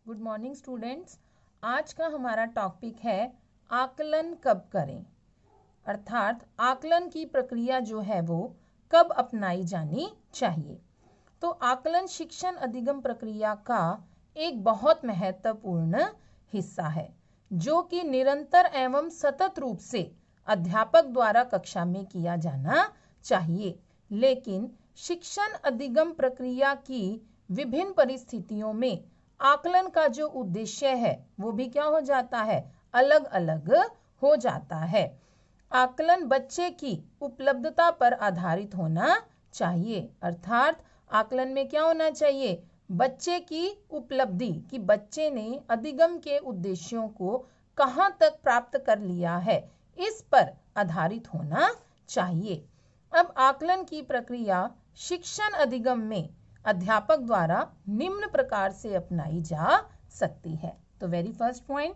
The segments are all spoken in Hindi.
Good morning students. आज का हमारा टॉपिक है आकलन कब करें, अर्थात आकलन की प्रक्रिया जो है वो कब अपनाई जानी चाहिए। तो आकलन शिक्षण अधिगम प्रक्रिया का एक बहुत महत्वपूर्ण हिस्सा है जो कि निरंतर एवं सतत रूप से अध्यापक द्वारा कक्षा में किया जाना चाहिए। लेकिन शिक्षण अधिगम प्रक्रिया की विभिन्न परिस्थितियों में आकलन का जो उद्देश्य है वो भी क्या हो जाता है, अलग अलग हो जाता है। आकलन बच्चे की उपलब्धता पर आधारित होना चाहिए, अर्थात आकलन में क्या होना चाहिए, बच्चे की उपलब्धि कि बच्चे ने अधिगम के उद्देश्यों को कहाँ तक प्राप्त कर लिया है, इस पर आधारित होना चाहिए। अब आकलन की प्रक्रिया शिक्षण अधिगम में अध्यापक द्वारा निम्न प्रकार से अपनाई जा सकती है। तो वेरी फर्स्ट पॉइंट,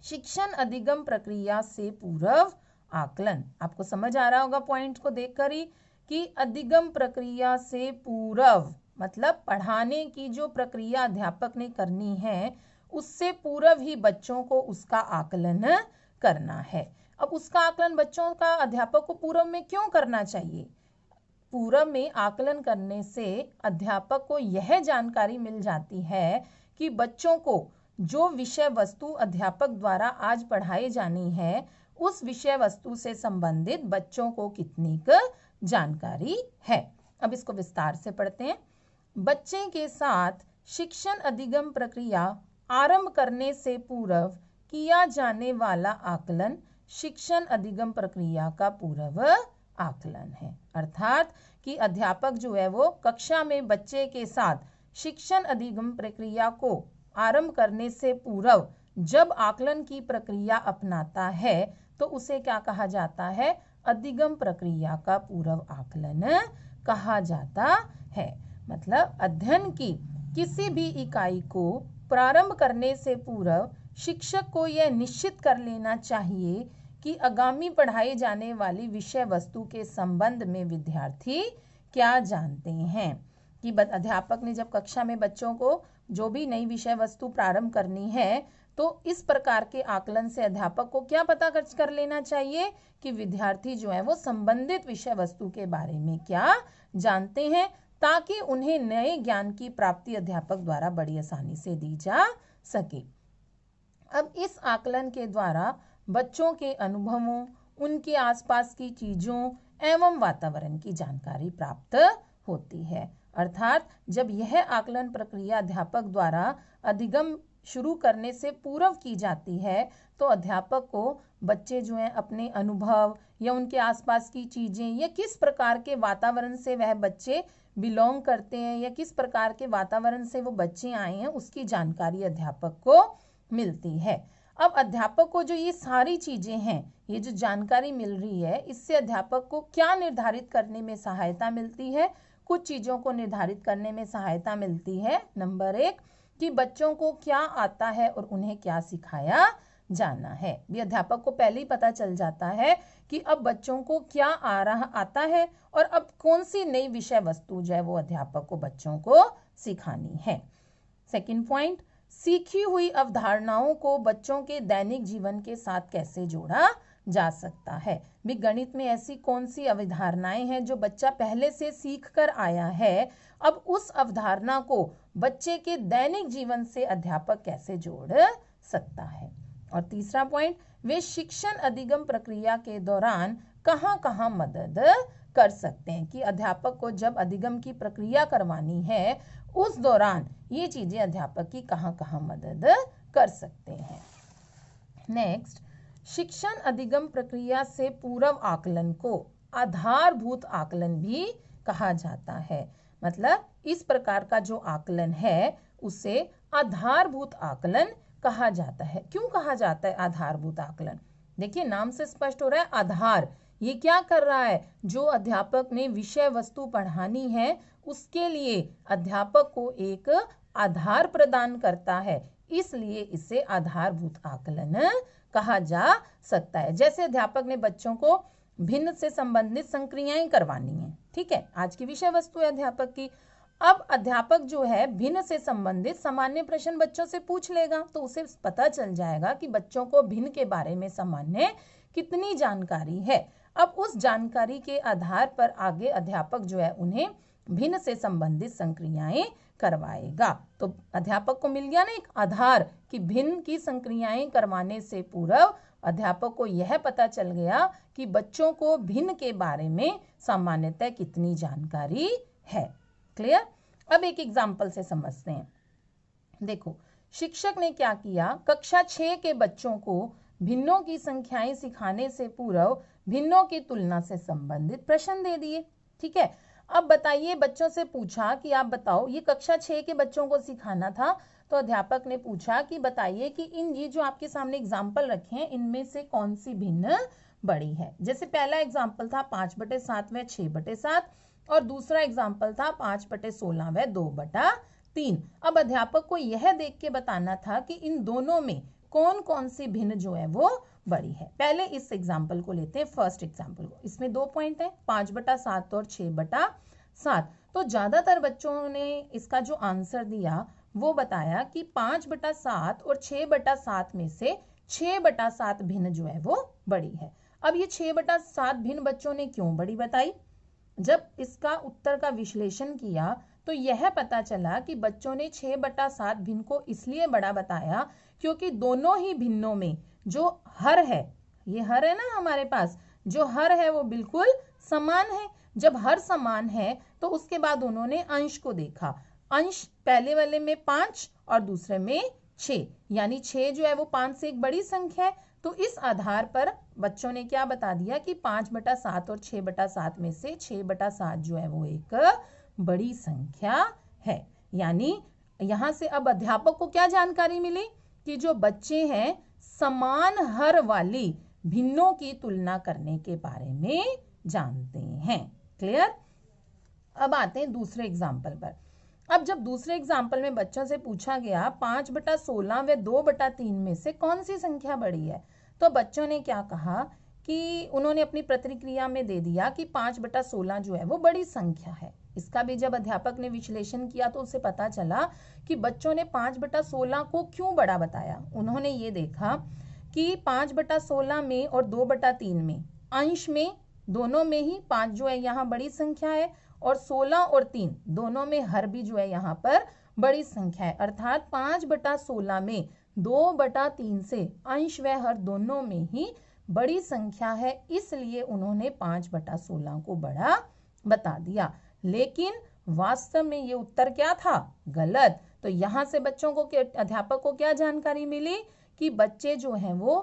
शिक्षण अधिगम प्रक्रिया से पूर्व आकलन। आपको समझ आ रहा होगा पॉइंट को देखकर ही कि अधिगम प्रक्रिया से पूर्व मतलब पढ़ाने की जो प्रक्रिया अध्यापक ने करनी है उससे पूर्व ही बच्चों को उसका आकलन करना है। अब उसका आकलन बच्चों का अध्यापक को पूर्व में क्यों करना चाहिए? पूर्व में आकलन करने से अध्यापक को यह जानकारी मिल जाती है कि बच्चों को जो विषय वस्तु अध्यापक द्वारा आज पढ़ाई जानी है उस विषय वस्तु से संबंधित बच्चों को कितनी जानकारी है। अब इसको विस्तार से पढ़ते हैं। बच्चे के साथ शिक्षण अधिगम प्रक्रिया आरंभ करने से पूर्व किया जाने वाला आकलन शिक्षण अधिगम प्रक्रिया का पूर्व आकलन है, अर्थात कि अध्यापक जो है वो कक्षा में बच्चे के साथ शिक्षण अधिगम प्रक्रिया को आरंभ करने से पूर्व जब आकलन की प्रक्रिया अपनाता है तो उसे क्या कहा जाता है, अधिगम प्रक्रिया का पूर्व आकलन कहा जाता है। मतलब अध्ययन की किसी भी इकाई को प्रारंभ करने से पूर्व शिक्षक को यह निश्चित कर लेना चाहिए कि आगामी पढ़ाई जाने वाली विषय वस्तु के संबंध में विद्यार्थी क्या जानते हैं। कि अध्यापक ने जब कक्षा में बच्चों को जो भी नई विषय वस्तु प्रारंभ करनी है तो इस प्रकार के आकलन से अध्यापक को क्या पता कर लेना चाहिए कि विद्यार्थी जो है वो संबंधित विषय वस्तु के बारे में क्या जानते हैं, ताकि उन्हें नए ज्ञान की प्राप्ति अध्यापक द्वारा बड़ी आसानी से दी जा सके। अब इस आकलन के द्वारा बच्चों के अनुभवों, उनके आसपास की चीजों एवं वातावरण की जानकारी प्राप्त होती है, अर्थात जब यह आकलन प्रक्रिया अध्यापक द्वारा अधिगम शुरू करने से पूर्व की जाती है तो अध्यापक को बच्चे जो हैं अपने अनुभव या उनके आसपास की चीजें या किस प्रकार के वातावरण से वह बच्चे बिलोंग करते हैं या किस प्रकार के वातावरण से वो बच्चे आए हैं उसकी जानकारी अध्यापक को मिलती है। अब अध्यापक को जो ये सारी चीजें हैं, ये जो जानकारी मिल रही है, इससे अध्यापक को क्या निर्धारित करने में सहायता मिलती है, कुछ चीजों को निर्धारित करने में सहायता मिलती है। नंबर 1 कि बच्चों को क्या आता है और उन्हें क्या सिखाया जाना है। भी अध्यापक को पहले ही पता चल जाता है कि अब बच्चों को क्या आता है और अब कौन सी नई विषय वस्तु जो है वो अध्यापक को बच्चों को सिखानी है। सेकंड पॉइंट, सीखी हुई अवधारणाओं को बच्चों के दैनिक जीवन के साथ कैसे जोड़ा जा सकता है। भी गणित में ऐसी कौन सी अवधारणाएं हैं जो बच्चा पहले से सीख कर आया है, अब उस अवधारणा को बच्चे के दैनिक जीवन से अध्यापक कैसे जोड़ सकता है। और तीसरा पॉइंट, वे शिक्षण अधिगम प्रक्रिया के दौरान कहां कहां मदद कर सकते हैं। कि अध्यापक को जब अधिगम की प्रक्रिया करवानी है उस दौरान ये चीजें अध्यापक की कहां कहां मदद कर सकते हैं। नेक्स्ट, शिक्षण अधिगम प्रक्रिया से पूर्व आकलन को आधारभूत आकलन भी कहा जाता है। मतलब इस प्रकार का जो आकलन है उसे आधारभूत आकलन कहा जाता है। क्यों कहा जाता है आधारभूत आकलन? देखिए नाम से स्पष्ट हो रहा है, आधार ये क्या कर रहा है, जो अध्यापक ने विषय वस्तु पढ़ानी है उसके लिए अध्यापक को एक आधार प्रदान करता है, इसलिए इसे आधारभूत आकलन कहा जा सकता है। जैसे अध्यापक ने बच्चों को भिन्न से संबंधित संक्रियाएं करवानी है, ठीक है, आज की विषय वस्तु है अध्यापक की, अब अध्यापक जो है भिन्न से संबंधित सामान्य प्रश्न बच्चों से पूछ लेगा, तो उसे पता चल जाएगा कि बच्चों को भिन्न के बारे में सामान्य कितनी जानकारी है। अब उस जानकारी के आधार पर आगे अध्यापक जो है उन्हें भिन्न से संबंधित संक्रियाएं करवाएगा। तो अध्यापक को मिल गया ना एक आधार कि भिन्न की संक्रियाएं करवाने से पूर्व अध्यापक को यह पता चल गया कि बच्चों को भिन्न के बारे में सामान्यतः कितनी जानकारी है। क्लियर? अब एक एग्जाम्पल से समझते हैं। देखो, शिक्षक ने क्या किया, कक्षा 6 के बच्चों को भिन्नों की संख्याएं सिखाने से पूर्व भिन्नों की तुलना से संबंधित प्रश्न दे दिए। ठीक है, अब बताइए, बच्चों से पूछा कि आप बताओ, ये कक्षा 6 के बच्चों को सिखाना था, तो अध्यापक ने पूछा कि बताइए कि ये जो आपके सामने एग्जाम्पल रखे हैं इनमें से कौन सी भिन्न बड़ी है। जैसे पहला एग्जाम्पल था 5/7 व 6/7 और दूसरा एग्जाम्पल था 5/16 व 2/3। अब अध्यापक को यह देख के बताना था कि इन दोनों में कौन कौन सी भिन्न जो है वो बड़ी है। पहले इस एग्जाम्पल को लेते हैं, फर्स्ट एग्जाम्पल को। इसमें 2 पॉइंट है, 5/7 और 6/7। तो ज्यादातर बच्चों ने इसका जो आंसर दिया वो बताया कि 5/7 और 6/7 में से 6/7 भिन्न जो है वो बड़ी है। अब ये 6/7 भिन्न बच्चों ने क्यों बड़ी बताई? जब इसका उत्तर का विश्लेषण किया तो यह पता चला कि बच्चों ने 6/7 भिन्न को इसलिए बड़ा बताया क्योंकि दोनों ही भिन्नों में जो हर है, ये हर है ना हमारे पास, जो हर है वो बिल्कुल समान है। जब हर समान है तो उसके बाद उन्होंने अंश को देखा। अंश पहले वाले में 5 और दूसरे में 6, यानी 6 जो है वो 5 से एक बड़ी संख्या है। तो इस आधार पर बच्चों ने क्या बता दिया कि 5/7 और 6/7 में से 6/7 जो है वो एक बड़ी संख्या है। यानी यहां से अब अध्यापक को क्या जानकारी मिली कि जो बच्चे हैं समान हर वाली भिन्नों की तुलना करने के बारे में जानते हैं। क्लियर? अब आते हैं दूसरे एग्जाम्पल पर। अब जब दूसरे एग्जाम्पल में बच्चों से पूछा गया 5/16 व 2/3 में से कौन सी संख्या बड़ी है, तो बच्चों ने क्या कहा कि उन्होंने अपनी प्रतिक्रिया में दे दिया कि 5/16 जो है वो बड़ी संख्या है। इसका भी जब अध्यापक ने विश्लेषण किया तो उसे पता चला कि बच्चों ने 5/16 को क्यों बड़ा बताया। उन्होंने ये देखा कि 5/16 में और 2/3 में अंश में दोनों में ही 5 जो है यहाँ बड़ी संख्या है और 16 और 3 दोनों में हर भी जो है यहाँ पर बड़ी संख्या है। अर्थात 5/16 में 2/3 से अंश व हर दोनों में ही बड़ी संख्या है, इसलिए उन्होंने 5/16 को बड़ा बता दिया। लेकिन वास्तव में ये उत्तर क्या था? गलत। तो यहाँ से बच्चों को, अध्यापक को क्या जानकारी मिली कि बच्चे जो हैं वो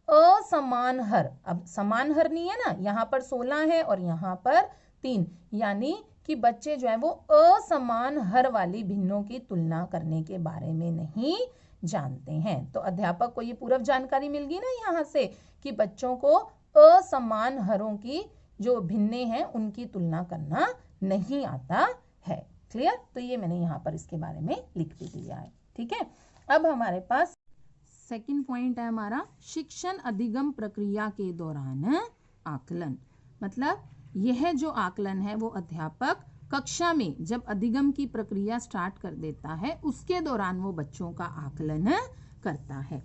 असमान हर, अब समान हर नहीं है ना, यहाँ पर 16 है और यहाँ पर 3, यानी कि बच्चे जो है वो असमान हर वाली भिन्नों की तुलना करने के बारे में नहीं जानते हैं। तो अध्यापक को ये पूर्व जानकारी मिल गई ना यहाँ से कि बच्चों को असमान हरों की जो भिन्ने हैं उनकी तुलना करना नहीं आता है। क्लियर? तो ये मैंने यहाँ पर इसके बारे में लिख भी दिया है। ठीक है, अब हमारे पास सेकंड पॉइंट है हमारा शिक्षण अधिगम प्रक्रिया के दौरान आकलन। मतलब यह जो आकलन है वो अध्यापक कक्षा में जब अधिगम की प्रक्रिया स्टार्ट कर देता है उसके दौरान वो बच्चों का आकलन करता है।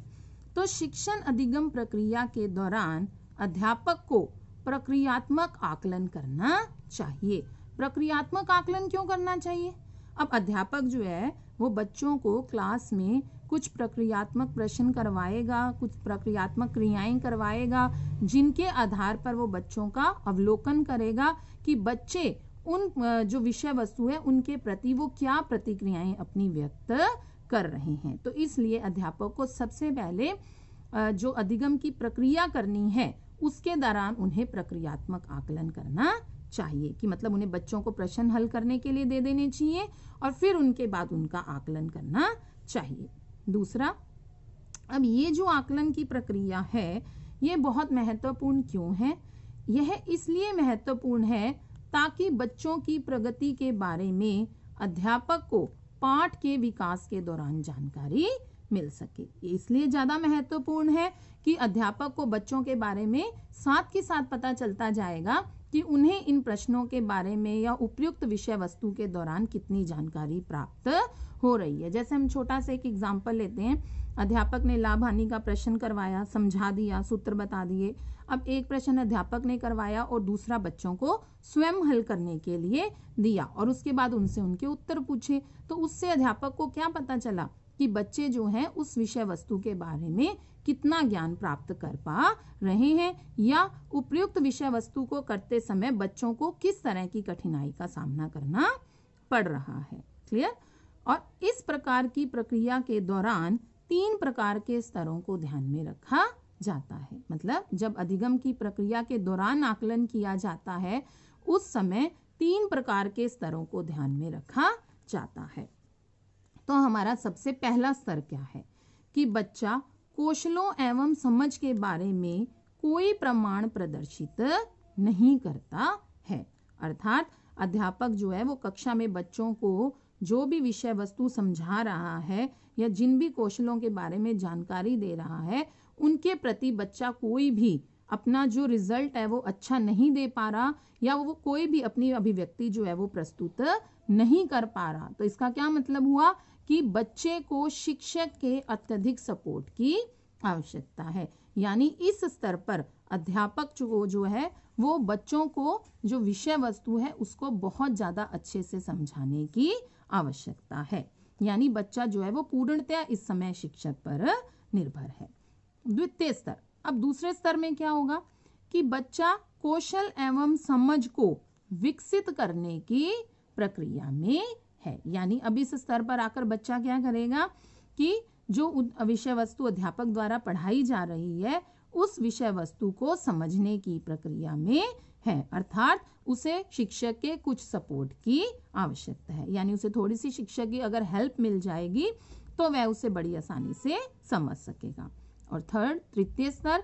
तो शिक्षण अधिगम प्रक्रिया के दौरान अध्यापक को प्रक्रियात्मक आकलन करना चाहिए। प्रक्रियात्मक आकलन क्यों करना चाहिए? अब अध्यापक जो है वो बच्चों को क्लास में कुछ प्रक्रियात्मक प्रश्न करवाएगा, कुछ प्रक्रियात्मक क्रियाएं करवाएगा, जिनके आधार पर वो बच्चों का अवलोकन करेगा कि बच्चे उन जो विषय वस्तु है उनके प्रति वो क्या प्रतिक्रियाएं अपनी व्यक्त कर रहे हैं। तो इसलिए अध्यापक को सबसे पहले जो अधिगम की प्रक्रिया करनी है उसके दौरान उन्हें प्रक्रियात्मक आकलन करना चाहिए कि मतलब उन्हें बच्चों को प्रश्न हल करने के लिए दे देने चाहिए और फिर उनके बाद उनका आकलन करना चाहिए। दूसरा, अब ये जो आकलन की प्रक्रिया है ये बहुत महत्वपूर्ण क्यों है? यह इसलिए महत्वपूर्ण है ताकि बच्चों की प्रगति के बारे में अध्यापक को पाठ के विकास के दौरान जानकारी मिल सके। ये इसलिए ज्यादा महत्वपूर्ण है कि अध्यापक को बच्चों के बारे में साथ के साथ पता चलता जाएगा कि उन्हें इन प्रश्नों के बारे में या उपयुक्त विषय वस्तु के दौरान कितनी जानकारी प्राप्त हो रही है। जैसे हम छोटा सा एक एग्जाम्पल लेते हैं, अध्यापक ने लाभ हानि का प्रश्न करवाया, समझा दिया, सूत्र बता दिए। अब एक प्रश्न अध्यापक ने करवाया और दूसरा बच्चों को स्वयं हल करने के लिए दिया और उसके बाद उनसे उनके उत्तर पूछे। तो उससे अध्यापक को क्या पता चला कि बच्चे जो हैं उस विषय वस्तु के बारे में कितना ज्ञान प्राप्त कर पा रहे हैं या उपयुक्त विषय वस्तु को करते समय बच्चों को किस तरह की कठिनाई का सामना करना पड़ रहा है। क्लियर? और इस प्रकार की प्रक्रिया के दौरान 3 प्रकार के स्तरों को ध्यान में रखा जाता है। मतलब जब अधिगम की प्रक्रिया के दौरान आकलन किया जाता है उस समय 3 प्रकार के स्तरों को ध्यान में रखा जाता है। तो हमारा सबसे पहला स्तर क्या है कि बच्चा कौशलों एवं समझ के बारे में कोई प्रमाण प्रदर्शित नहीं करता है। अर्थात अध्यापक जो है वो कक्षा में बच्चों को जो भी विषय वस्तु समझा रहा है या जिन भी कौशलों के बारे में जानकारी दे रहा है उनके प्रति बच्चा कोई भी अपना जो रिजल्ट है वो अच्छा नहीं दे पा रहा या वो कोई भी अपनी अभिव्यक्ति जो है वो प्रस्तुत नहीं कर पा रहा। तो इसका क्या मतलब हुआ कि बच्चे को शिक्षक के अत्यधिक सपोर्ट की आवश्यकता है। यानी इस स्तर पर अध्यापक जो है वो बच्चों को जो विषय वस्तु है उसको बहुत ज़्यादा अच्छे से समझाने की आवश्यकता है। यानी बच्चा जो है वो पूर्णतया इस समय शिक्षक पर निर्भर है। द्वितीय स्तर, अब दूसरे स्तर में क्या होगा कि बच्चा कौशल एवं समझ को विकसित करने की प्रक्रिया में है। यानी अब इस स्तर पर आकर बच्चा क्या करेगा कि जो विषय वस्तु अध्यापक द्वारा पढ़ाई जा रही है उस विषय वस्तु को समझने की प्रक्रिया में है। अर्थात उसे शिक्षक के कुछ सपोर्ट की आवश्यकता है। यानी उसे थोड़ी सी शिक्षक की अगर हेल्प मिल जाएगी तो वह उसे बड़ी आसानी से समझ सकेगा। और तृतीय स्तर,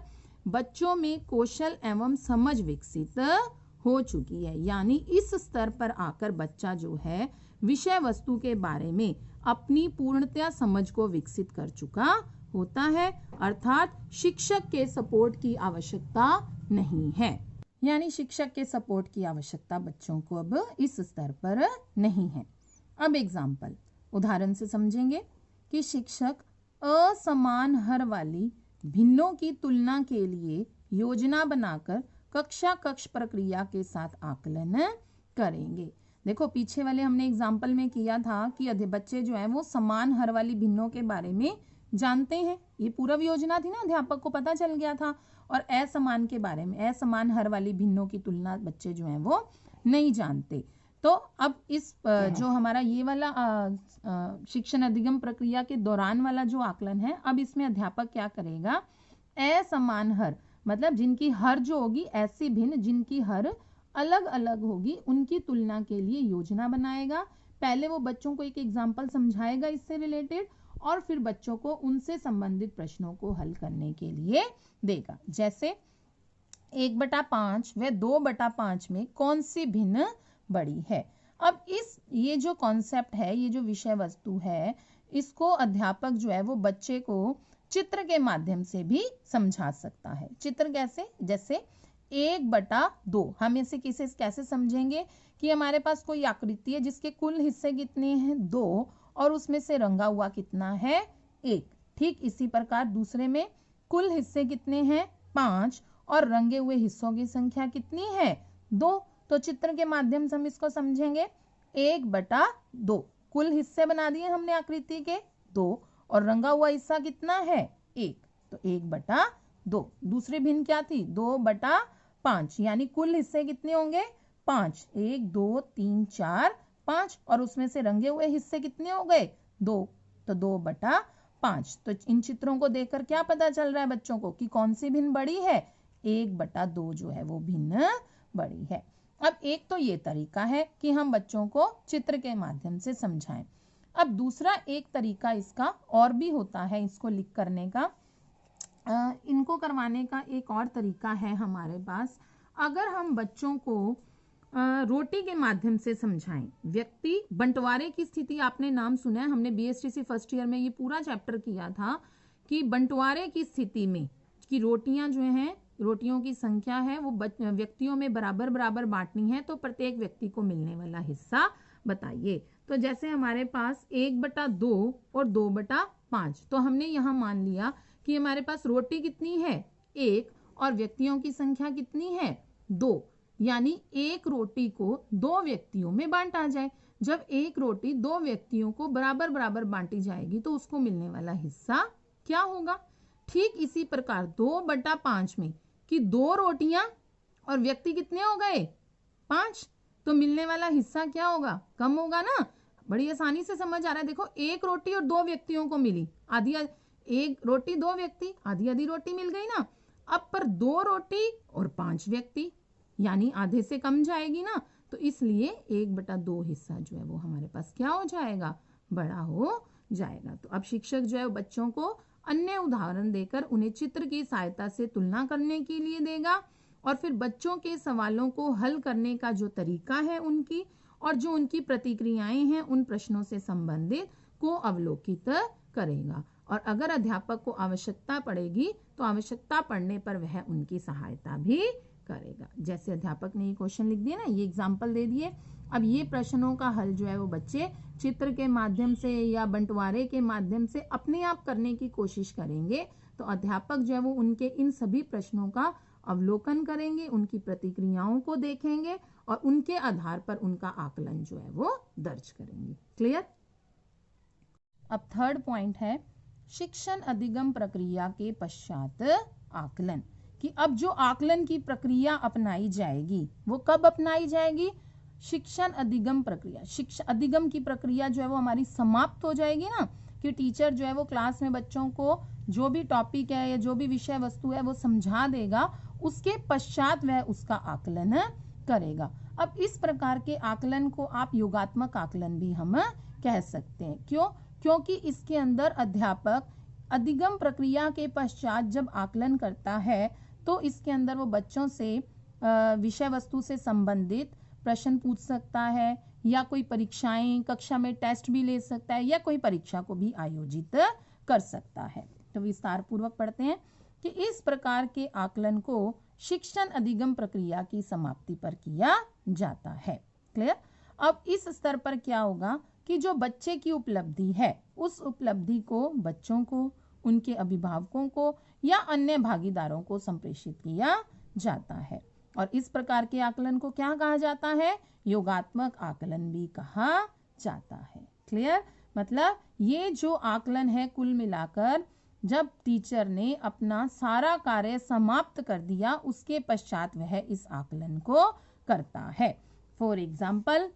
बच्चों में कौशल एवं समझ विकसित हो चुकी है। यानी इस स्तर पर आकर बच्चा जो है विषय वस्तु के बारे में अपनी पूर्णतया समझ को विकसित कर चुका होता है। अर्थात शिक्षक के सपोर्ट की आवश्यकता नहीं है। यानी शिक्षक के सपोर्ट की आवश्यकता बच्चों को अब इस स्तर पर नहीं है। अब एग्जाम्पल, उदाहरण से समझेंगे कि शिक्षक असमान हर वाली भिन्नों की तुलना के लिए योजना बनाकर कक्षा कक्ष प्रक्रिया के साथ आकलन करेंगे। देखो पीछे वाले हमने एग्जाम्पल में किया था कि बच्चे जो है वो समान हर वाली भिन्नों के बारे में जानते हैं, ये पूर्व योजना थी ना, अध्यापक को पता चल गया था। और असमान के बारे में, असमान हर वाली भिन्नों की तुलना बच्चे जो हैं वो नहीं जानते। तो अब इस जो हमारा ये वाला शिक्षण अधिगम प्रक्रिया के दौरान वाला जो आकलन है, अब इसमें अध्यापक क्या करेगा, असमान हर मतलब जिनकी हर जो होगी ऐसी भिन्न जिनकी हर अलग अलग होगी उनकी तुलना के लिए योजना बनाएगा। पहले वो बच्चों को एक एग्जाम्पल समझाएगा इससे रिलेटेड और फिर बच्चों को उनसे संबंधित प्रश्नों को हल करने के लिए देगा। जैसे 1/5 व 2/5 में कौन सी भिन्न बड़ी है। अब ये जो कॉन्सेप्ट है, ये जो विषय वस्तु है, इसको अध्यापक जो है वो बच्चे को चित्र के माध्यम से भी समझा सकता है। चित्र कैसे, जैसे 1/2 हम इसे कैसे समझेंगे कि हमारे पास कोई आकृति है जिसके कुल हिस्से कितने हैं 2 और उसमें से रंगा हुआ कितना है 1। ठीक इसी प्रकार दूसरे में कुल हिस्से कितने हैं 5 और रंगे हुए हिस्सों की संख्या कितनी है 2। तो चित्र के माध्यम से हम इसको समझेंगे 1/2 कुल हिस्से बना दिए हमने आकृति के 2 और रंगा हुआ हिस्सा कितना है 1, तो 1/2। दूसरी भिन्न क्या थी 2/5 यानी कुल हिस्से कितने होंगे 5, 1 2 3 4 5 और उसमें से रंगे हुए हिस्से कितने हो गए 2, तो 2/5। तो इन चित्रों को देखकर क्या पता चल रहा है बच्चों को कि कौन सी भिन्न बड़ी है 1/2 जो है वो भिन्न बड़ी है। अब एक तो ये तरीका है कि हम बच्चों को चित्र के माध्यम से समझाएं। अब दूसरा एक तरीका इसका और भी होता है, इसको लिख करने का, इनको करवाने का एक और तरीका है हमारे पास। अगर हम बच्चों को रोटी के माध्यम से समझाएं, व्यक्ति बंटवारे की स्थिति आपने नाम सुना है, हमने बीएसटीसी फर्स्ट ईयर में ये पूरा चैप्टर किया था कि बंटवारे की स्थिति में कि रोटियां जो हैं रोटियों की संख्या है वो व्यक्तियों में बराबर बराबर बांटनी है, तो प्रत्येक व्यक्ति को मिलने वाला हिस्सा बताइए। तो जैसे हमारे पास 1/2 और 2/5, तो हमने यहाँ मान लिया कि हमारे पास रोटी कितनी है 1 और व्यक्तियों की संख्या कितनी है 2, यानी एक रोटी को 2 व्यक्तियों में बांटा जाए। जब एक रोटी 2 व्यक्तियों को बराबर बराबर बांटी जाएगी तो उसको मिलने वाला हिस्सा क्या होगा। ठीक इसी प्रकार 2/5 में कि 2 रोटियां और व्यक्ति कितने हो गए 5, तो मिलने वाला हिस्सा क्या होगा, कम होगा ना। बड़ी आसानी से समझ आ रहा है। देखो, एक रोटी और 2 व्यक्तियों को मिली, आधी एक रोटी 2 व्यक्ति, आधी आधी रोटी मिल गई ना। अब पर 2 रोटी और 5 व्यक्ति, यानी आधे से कम जाएगी ना, तो इसलिए 1/2 हिस्सा जो है वो हमारे पास क्या हो जाएगा, बड़ा हो जाएगा। तो अब शिक्षक जो है बच्चों को अन्य उदाहरण देकर उन्हें चित्र की सहायता से तुलना करने के लिए देगा और फिर बच्चों के सवालों को हल करने का जो तरीका है उनकी और जो उनकी प्रतिक्रियाएं हैं उन प्रश्नों से संबंधित को अवलोकित करेगा। और अगर अध्यापक को आवश्यकता पड़ेगी तो आवश्यकता पड़ने पर वह उनकी सहायता भी करेगा। जैसे अध्यापक ने ये क्वेश्चन लिख दिया ना, ये एग्जाम्पल दे दिए। अब ये प्रश्नों का हल जो है वो बच्चे चित्र के माध्यम से या बंटवारे के माध्यम से अपने आप करने की कोशिश करेंगे। तो अध्यापक जो है वो उनके इन सभी प्रश्नों का अवलोकन करेंगे, उनकी प्रतिक्रियाओं को देखेंगे और उनके आधार पर उनका आकलन जो है वो दर्ज करेंगे। क्लियर। अब थर्ड पॉइंट है शिक्षण अधिगम प्रक्रिया के पश्चात आकलन, कि अब जो आकलन की प्रक्रिया अपनाई जाएगी वो कब अपनाई जाएगी, शिक्षण अधिगम प्रक्रिया। शिक्षा अधिगम की प्रक्रिया जो है वो हमारी समाप्त हो जाएगी ना, कि टीचर जो है वो क्लास में बच्चों को जो भी टॉपिक है या जो भी विषय वस्तु है वो समझा देगा, उसके पश्चात वह उसका आकलन करेगा। अब इस प्रकार के आकलन को आप योगात्मक आकलन भी हम कह सकते हैं। क्यों? क्योंकि इसके अंदर अध्यापक अधिगम प्रक्रिया के पश्चात जब आकलन करता है तो इसके अंदर वो बच्चों से विषय वस्तु से संबंधित प्रश्न पूछ सकता है या कोई परीक्षाएं, कक्षा में टेस्ट भी ले सकता है या कोई परीक्षा को भी आयोजित कर सकता है। तो विस्तार पूर्वक पढ़ते हैं कि इस प्रकार के आकलन को शिक्षण अधिगम प्रक्रिया की समाप्ति पर किया जाता है। क्लियर। अब इस स्तर पर क्या होगा कि जो बच्चे की उपलब्धि है उस उपलब्धि को बच्चों को, उनके अभिभावकों को या अन्य भागीदारों को संप्रेषित किया जाता है और इस प्रकार के आकलन को क्या कहा जाता है, योगात्मक आकलन भी कहा जाता है। क्लियर। मतलब ये जो आकलन है कुल मिलाकर जब टीचर ने अपना सारा कार्य समाप्त कर दिया उसके पश्चात वह इस आकलन को करता है। फॉर एग्जाम्पल,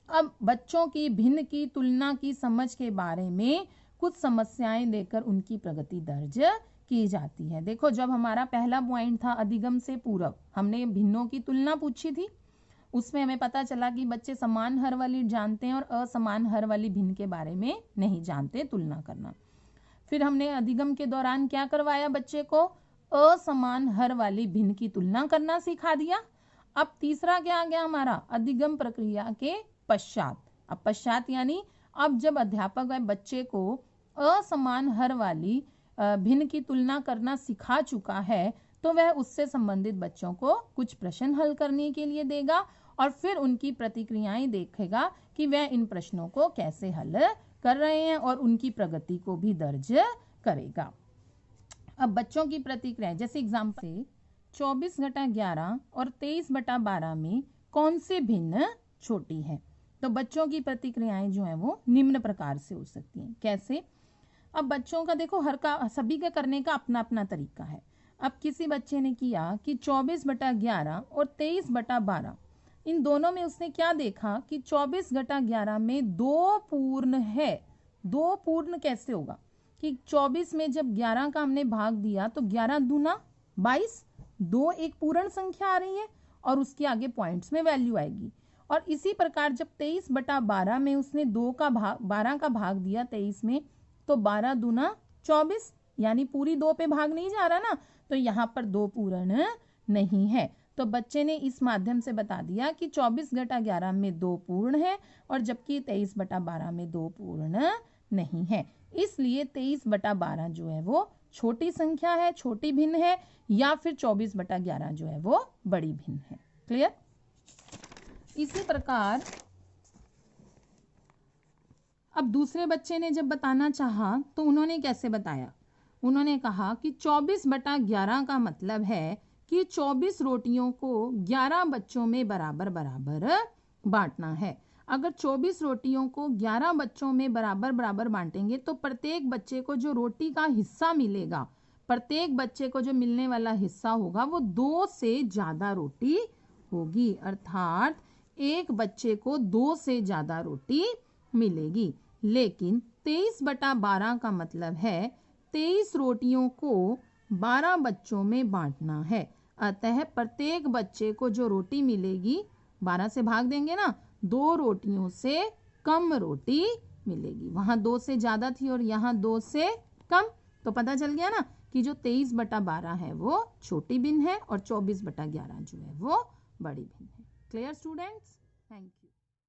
अब बच्चों की भिन्न की तुलना की समझ के बारे में कुछ समस्याएं देकर उनकी प्रगति दर्ज की जाती है। देखो, जब हमारा पहला पॉइंट था अधिगम से पूर्व, हमने भिन्नों की तुलना पूछी थी, उसमें हमें पता चला कि बच्चे समान हर वाली जानते हैं और असमान हर वाली भिन्न के बारे में नहीं जानते तुलना करना। फिर हमने अधिगम के दौरान क्या करवाया, बच्चे को असमान हर वाली भिन्न की तुलना करना सिखा दिया। अब तीसरा क्या आ गया हमारा, अधिगम प्रक्रिया के पश्चात। अब पश्चात यानी अब जब अध्यापक वह बच्चे को असमान हर वाली भिन्न की तुलना करना सिखा चुका है तो वह उससे संबंधित बच्चों को कुछ प्रश्न हल करने के लिए देगा और फिर उनकी प्रतिक्रियाएं देखेगा कि वह इन प्रश्नों को कैसे हल कर रहे हैं और उनकी प्रगति को भी दर्ज करेगा। अब बच्चों की प्रतिक्रिया, जैसे एग्जाम्पल 24/11 और 23/12 में कौन से भिन्न छोटी है, तो बच्चों की प्रतिक्रियाएं जो है वो निम्न प्रकार से हो सकती हैं। कैसे? अब बच्चों का देखो सभी का करने का अपना अपना तरीका है। अब किसी बच्चे ने किया कि 24/11 और 23/12 इन दोनों में उसने क्या देखा कि 24/11 में 2 पूर्ण है। 2 पूर्ण कैसे होगा कि 24 में जब 11 का हमने भाग दिया तो 11 दूना 22, 2 एक पूर्ण संख्या आ रही है और उसके आगे पॉइंट्स में वैल्यू आएगी। और इसी प्रकार जब 23/12 में उसने 12 का भाग दिया 23 में तो 12 दूना 24, यानी पूरी 2 पे भाग नहीं जा रहा ना, तो यहाँ पर 2 पूर्ण नहीं है। तो बच्चे ने इस माध्यम से बता दिया कि 24/11 में 2 पूर्ण है और जबकि 23/12 में 2 पूर्ण नहीं है। इसलिए 23/12 जो है वो छोटी संख्या है, छोटी भिन्न है, या फिर 24/11 जो है वो बड़ी भिन्न है। क्लियर? इसी प्रकार अब दूसरे बच्चे ने जब बताना चाहा तो उन्होंने कैसे बताया? उन्होंने कहा कि 24/11 का मतलब है कि 24 रोटियों को 11 बच्चों में बराबर बराबर बांटना है। अगर 24 रोटियों को 11 बच्चों में बराबर बराबर बांटेंगे तो प्रत्येक बच्चे को जो रोटी का हिस्सा मिलेगा, प्रत्येक बच्चे को जो मिलने वाला हिस्सा होगा वो 2 से ज्यादा रोटी होगी। अर्थात एक बच्चे को 2 से ज्यादा रोटी मिलेगी। लेकिन 23/12 का मतलब है 23 रोटियों को 12 बच्चों में बांटना है। अतः प्रत्येक बच्चे को जो रोटी मिलेगी 12 से भाग देंगे ना, 2 रोटियों से कम रोटी मिलेगी। वहां 2 से ज्यादा थी और यहाँ 2 से कम, तो पता चल गया ना कि जो 23/12 है वो छोटी भिन्न है और 24/11 जो है वो बड़ी भिन्न है। Clear students? Thank you.